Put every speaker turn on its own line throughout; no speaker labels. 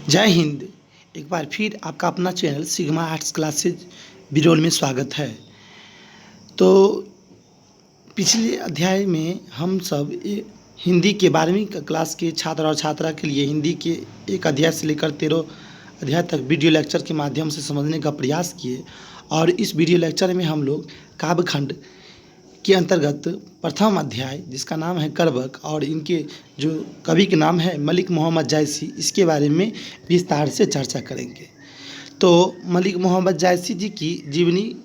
जय हिंद। एक बार फिर आपका अपना channel sigma arts classes Biraul में स्वागत है। तो पिछले अध्याय में हम सब हिंदी के 12वीं क्लास के छात्र और छात्रा के लिए हिंदी के एक अध्याय से लेकर 13 अध्याय तक वीडियो लेक्चर के माध्यम से समझने का प्रयास किए। और इस वीडियो लेक्चर में हम लोग काव्यखंड के अंतर्गत प्रथम अध्याय जिसका नाम है करबक और इनके जो कवि के नाम है मलिक मोहम्मद जायसी, इसके बारे में विस्तार से चर्चा करेंगे। तो मलिक मोहम्मद जायसी जी की जीवनी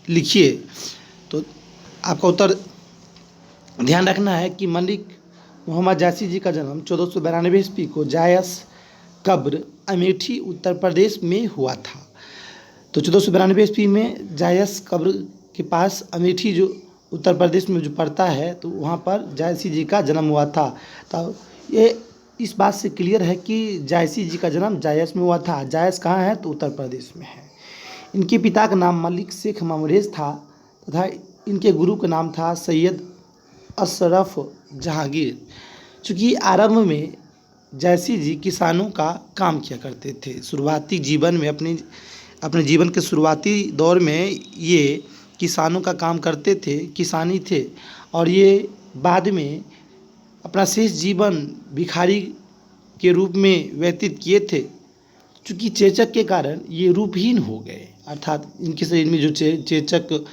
लिखिए। तो आपका उत्तर ध्यान रखना है कि मलिक मोहम्मद जायसी जी का जन्म 1492 ईस्वी को जायस कब्र अमेठी उत्तर प्रदेश में हुआ था। तो 1492 ईस्वी में जायस कब्र के पास अमेठी जो उत्तर प्रदेश में जो पड़ता है, तो वहाँ पर जायसी जी का जन्म हुआ था। तो ये इस बात से क्लियर है कि जायसी जी का जन्म जायस में हुआ था। जायस कहाँ है? तो उत्तर प्रदेश में है। इनके पिता का नाम मलिक शेख ममरेज था तथा इनके गुरु का नाम था सैयद अशरफ जहांगीर। चूँकि आरंभ में जायसी जी किसानों का काम किया करते थे। शुरुआती जीवन में अपने जीवन के शुरुआती दौर में ये किसानों का काम करते थे, किसानी थे। और ये बाद में अपना शेष जीवन भिखारी के रूप में व्यतीत किए थे। चूँकि चेचक के कारण ये रूपहीन हो गए, अर्थात इनके शरीर में जो चेचक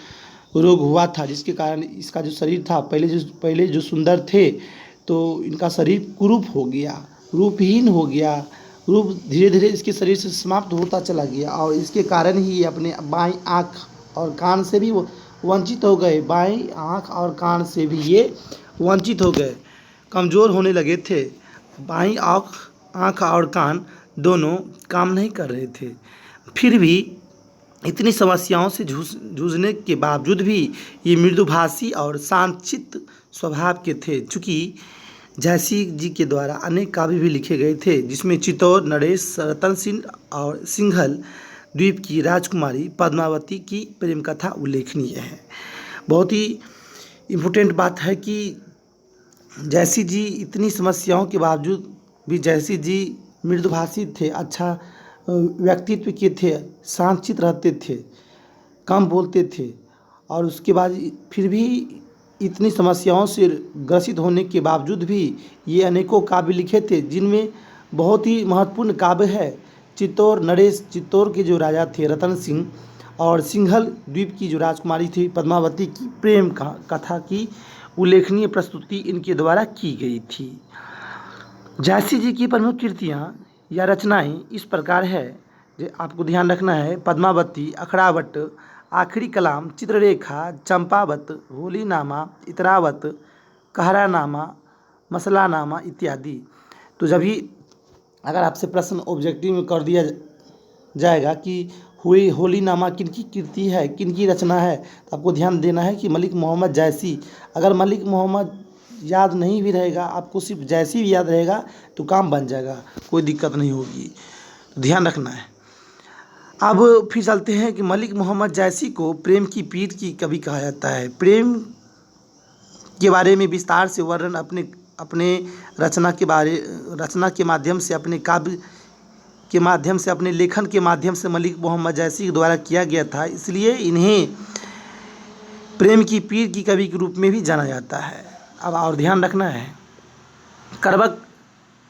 रोग हुआ था, जिसके कारण इसका जो शरीर था पहले जो सुंदर थे, तो इनका शरीर कुरूप हो गया, रूपहीन हो गया। रूप धीरे धीरे इसके शरीर से समाप्त होता चला गया और इसके कारण ही अपने बाईं आँख और कान से भी वो वंचित हो गए। बाईं आँख और कान से भी ये वंचित हो गए, कमज़ोर होने लगे थे। बाईं आँख और कान दोनों काम नहीं कर रहे थे। फिर भी इतनी समस्याओं से जूझने के बावजूद भी ये मृदुभाषी और शांतचित्त स्वभाव के थे। चूँकि जायसी जी के द्वारा अनेक काव्य भी लिखे गए थे, जिसमें चित्तौड़ नरेश, रतन सिंह और सिंघल द्वीप की राजकुमारी पद्मावती की प्रेम कथा उल्लेखनीय है। बहुत ही इम्पोर्टेंट बात है कि जायसी जी इतनी समस्याओं के बावजूद भी जायसी जी मृदुभाषी थे, अच्छा व्यक्तित्व के थे, शांतचित्त रहते थे, कम बोलते थे। और उसके बाद फिर भी इतनी समस्याओं से ग्रसित होने के बावजूद भी ये अनेकों काव्य लिखे थे, जिनमें बहुत ही महत्वपूर्ण काव्य है चित्तौड़ नरेश, चित्तौड़ के जो राजा थे रतन सिंह, और सिंघल द्वीप की जो राजकुमारी थी पद्मावती की प्रेम कथा की उल्लेखनीय प्रस्तुति इनके द्वारा की गई थी। जायसी जी की प्रमुख कृतियाँ या रचनाएं इस प्रकार है, जो आपको ध्यान रखना है। पद्मावती, अखड़ावट, आखिरी कलाम, चित्ररेखा, चंपावत, होलीनामा, इतरावत, कहरानामा, मसलानामा इत्यादि। तो जब भी अगर आपसे प्रश्न ऑब्जेक्टिव में कर दिया जाएगा कि होलीनामा किनकी कृति है, किनकी रचना है, तो आपको ध्यान देना है कि मलिक मोहम्मद जायसी। अगर मलिक मोहम्मद याद नहीं भी रहेगा, आपको सिर्फ जायसी भी याद रहेगा तो काम बन जाएगा, कोई दिक्कत नहीं होगी, तो ध्यान रखना है। अब फिर चलते हैं कि मलिक मोहम्मद जायसी को प्रेम की पीर की कवि कहा जाता है। प्रेम के बारे में विस्तार से वर्णन अपने रचना के माध्यम से, अपने काव्य के माध्यम से, अपने लेखन के माध्यम से मलिक मोहम्मद जायसी के द्वारा किया गया था। इसलिए इन्हें प्रेम की पीर की कवि के रूप में भी जाना जाता है। अब और ध्यान रखना है, करबक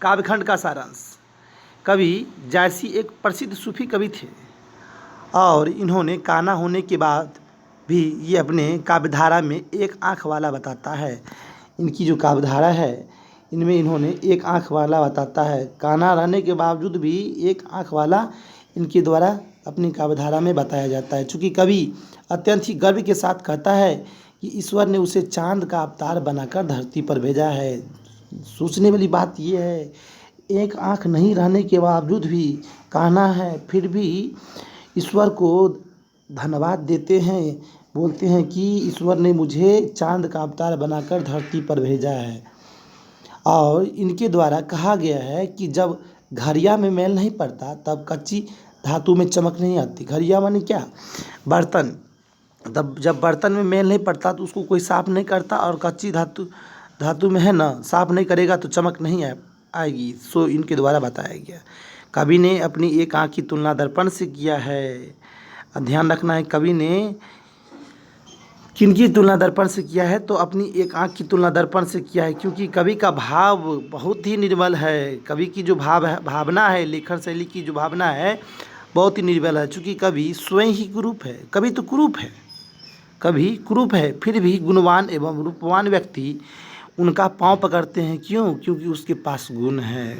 काव्यखंड का सारांश। कवि जायसी एक प्रसिद्ध सूफी कवि थे और इन्होंने काना होने के बाद भी ये अपने काव्यधारा में एक आँख वाला बताता है। इनकी जो काव्यधारा है इनमें इन्होंने एक आँख वाला बताता है। काना रहने के बावजूद भी एक आँख वाला इनके द्वारा अपनी काव्यधारा में बताया जाता है। चूँकि कवि अत्यंत ही गर्व के साथ कहता है कि ईश्वर ने उसे चांद का अवतार बनाकर धरती पर भेजा है। सोचने वाली बात यह है, एक आँख नहीं रहने के बावजूद भी काना है, फिर भी ईश्वर को धन्यवाद देते हैं, बोलते हैं कि ईश्वर ने मुझे चांद का अवतार बनाकर धरती पर भेजा है। और इनके द्वारा कहा गया है कि जब घड़िया में मैल नहीं पड़ता तब कच्ची धातु में चमक नहीं आती। घड़िया माने क्या? बर्तन। तब जब बर्तन में मैल नहीं पड़ता तो उसको कोई साफ़ नहीं करता, और कच्ची धातु में है ना, साफ़ नहीं करेगा तो चमक नहीं आएगी। सो इनके द्वारा बताया गया। कवि ने अपनी एक आँख की तुलना दर्पण से किया है। ध्यान रखना है, कवि ने किनकी तुलना दर्पण से किया है, तो अपनी एक आँख की तुलना दर्पण से किया है, क्योंकि कवि का भाव बहुत ही निर्मल है। कवि की जो भावना है, लेखन शैली की जो भावना है बहुत ही निर्मल है। चूँकि कवि स्वयं ही कुरूप है, कवि तो कुरूप है, कवि कुरूप है, फिर भी गुणवान एवं रूपवान व्यक्ति उनका पाँव पकड़ते हैं। क्यों? क्योंकि उसके पास गुण है,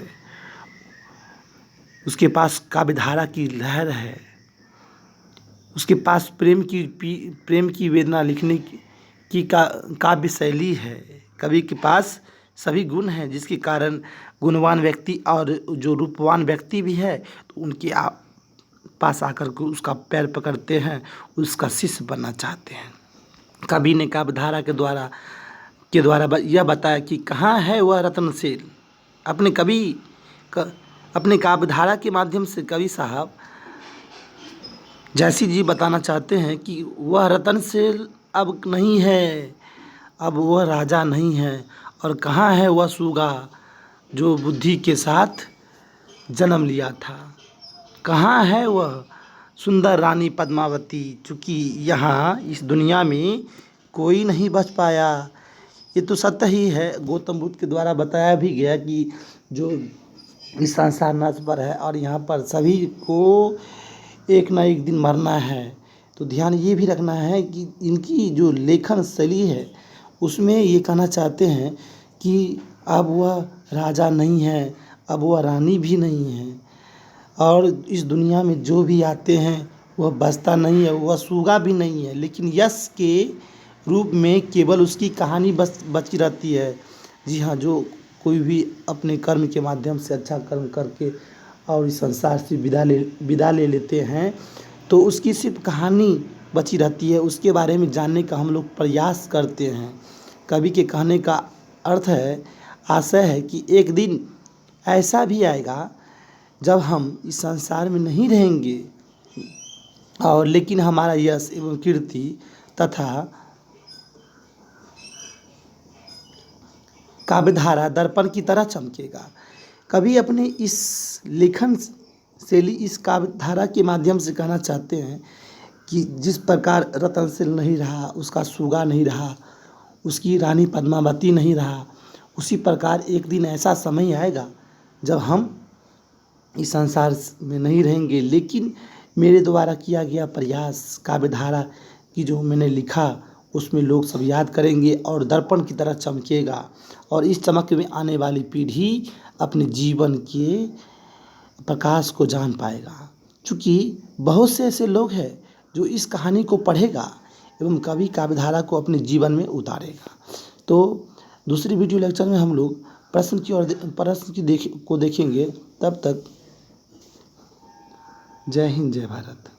उसके पास काव्यधारा की लहर है, उसके पास प्रेम की वेदना लिखने की काव्य शैली है। कवि के पास सभी गुण हैं, जिसके कारण गुणवान व्यक्ति और जो रूपवान व्यक्ति भी है तो उनके पास आकर के उसका पैर पकड़ते हैं, उसका शिष्य बनना चाहते हैं। कवि ने काव्यधारा के द्वारा यह बताया कि कहाँ है वह रत्नसेन। अपने काव्यधारा के माध्यम से कवि साहब जैसी जी बताना चाहते हैं कि वह रत्नसेन अब नहीं है, अब वह राजा नहीं है, और कहाँ है वह सूगा जो बुद्धि के साथ जन्म लिया था। कहाँ है वह सुंदर रानी पद्मावती, चूँकि यहाँ इस दुनिया में कोई नहीं बच पाया। ये तो सत्य ही है, गौतम बुद्ध के द्वारा बताया भी गया कि जो इस संसार नश्वर है और यहाँ पर सभी को एक ना एक दिन मरना है। तो ध्यान ये भी रखना है कि इनकी जो लेखन शैली है उसमें ये कहना चाहते हैं कि अब वह राजा नहीं है, अब वह रानी भी नहीं है, और इस दुनिया में जो भी आते हैं वह बचता नहीं है, वह सूगा भी नहीं है, लेकिन यश के रूप में केवल उसकी कहानी बची रहती है। जी हाँ, जो कोई भी अपने कर्म के माध्यम से अच्छा कर्म करके और इस संसार से विदा ले लेते हैं तो उसकी सिर्फ कहानी बची रहती है, उसके बारे में जानने का हम लोग प्रयास करते हैं। कवि के कहने का अर्थ है, आशय है कि एक दिन ऐसा भी आएगा जब हम इस संसार में नहीं रहेंगे और लेकिन हमारा यश एवं कीर्ति तथा काव्यधारा दर्पण की तरह चमकेगा। कवि अपने इस लेखन शैली, इस काव्यधारा के माध्यम से कहना चाहते हैं कि जिस प्रकार रत्नसेन नहीं रहा, उसका सूगा नहीं रहा, उसकी रानी पद्मावती नहीं रहा, उसी प्रकार एक दिन ऐसा समय आएगा जब हम इस संसार में नहीं रहेंगे, लेकिन मेरे द्वारा किया गया प्रयास, काव्यधारा की जो मैंने लिखा उसमें लोग सब याद करेंगे और दर्पण की तरह चमकेगा, और इस चमक में आने वाली पीढ़ी अपने जीवन के प्रकाश को जान पाएगा। चूँकि बहुत से ऐसे लोग हैं जो इस कहानी को पढ़ेगा एवं कवि काव्यधारा को अपने जीवन में उतारेगा। तो दूसरी वीडियो लेक्चर में हम लोग प्रश्न को देखेंगे। तब तक जय हिंद, जय भारत।